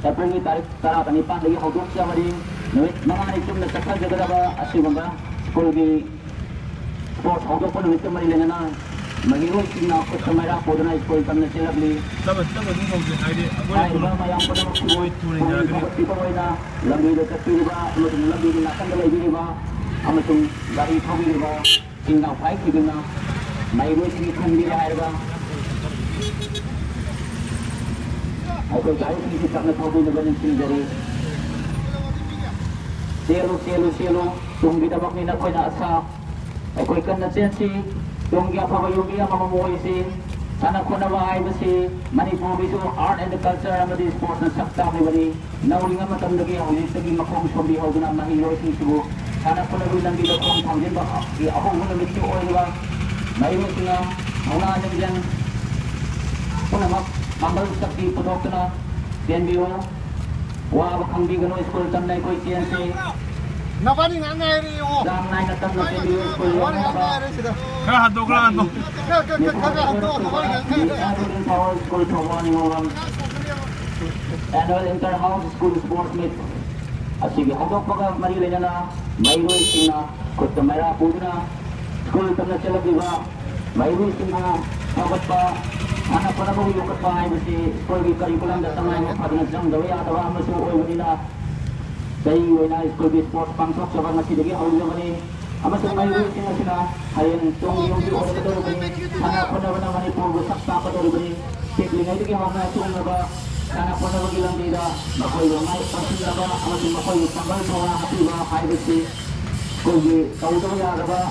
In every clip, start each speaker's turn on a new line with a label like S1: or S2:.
S1: April tarik tara kanipan lagi hudok sa mali nuit mga nitum na sakal jagada ba asigamba school di sports hudok pa nuit mali lena na magiroy sina ko sa mara po na school tam na sila bli
S2: dapat yung hawgin
S1: ay ba mayang pa na kuoy
S2: tuloy na gani
S1: tipo mo na lambi da kapili ba lutung lambi na kandalay di ba amatung gari thawili ba singa phai ki na mayroy sini khandi ra ba ako tayo kisip na tawag na galing sinigari. Selo, tung gitabak ni nakoy na asa. Ako'y kan na siya si, tung giapabayugi ang mamamuhay si, sana ko na bahay ba si, Manipuri so art and the culture ang mga sports na sakta ko bali. Nauling nga matandagi ako, yung tagi makong sabihaw na mahilo si Subo. Sana ko na bilang dito kong tanggin ba, ako muna mit yung oil ba. Mayroon nga, maunaan niya dyan. Ako na Mambal sakti putok na CNBO wa bakang di gano school tan nay koy CNC
S3: Nabani nga nga rin yung
S1: dam nay na tan na CNBO school
S3: Nabani nga nga rin sila
S2: kahanto
S3: Kaka nabani nga nga
S1: Annual Power School to morning on Annual Inter-House School Sports Meet sige hanggang pagka marilay na mayroy sina kung mayra po na school tan na sila diba mayroy sina dapat pa anak ko na ko yung katpahay mo si school curriculum datang ngayon pag nagsang dawi atawa ang masuoy mo nila dahil yun na school sports pangsok sa mga sidagi hawin naman eh ama sa may rules na sila ayun itong yung di oras ito rin anak ko na ba naman ipurgo sakta ko ito rin sikli na ito kaya mga itong na ba anak ko na ba ilang dila makoy yung may pansin na ba ama sa makoy yung tambal sa mga katiba kahit si school di kauto mo yara ba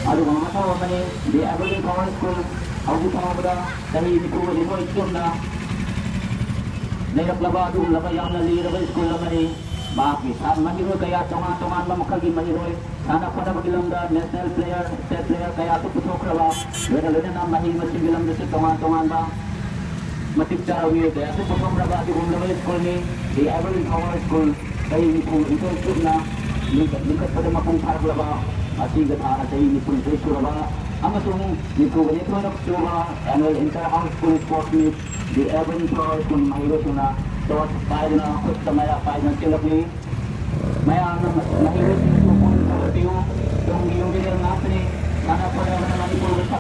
S1: ano mga matawa man eh di Evelyn Power School Aku sama pada dari itu lima itu na nailaklaba doon laba yang nalira ba school naman eh bakit saan maniro kaya tungan mamakagi maniro sana pa na magilang da national player state player kaya ito putok na ba wala na mahima sigilang da si tungan ba matipcharaw niyo kaya ito putok na ba di kung naman school ni di Evelyn Power School kaya ito na likat pa na makungkar ba asigat ana sa ini pun sura ba ang asong dito ganito na kusura annual inter-house school sports meet di Evelyn Power kung mahirap na so tayo na ako sa maya tayo na sila ni maya na mahirap kung yung ginil natin eh sana po na naman ipuro sa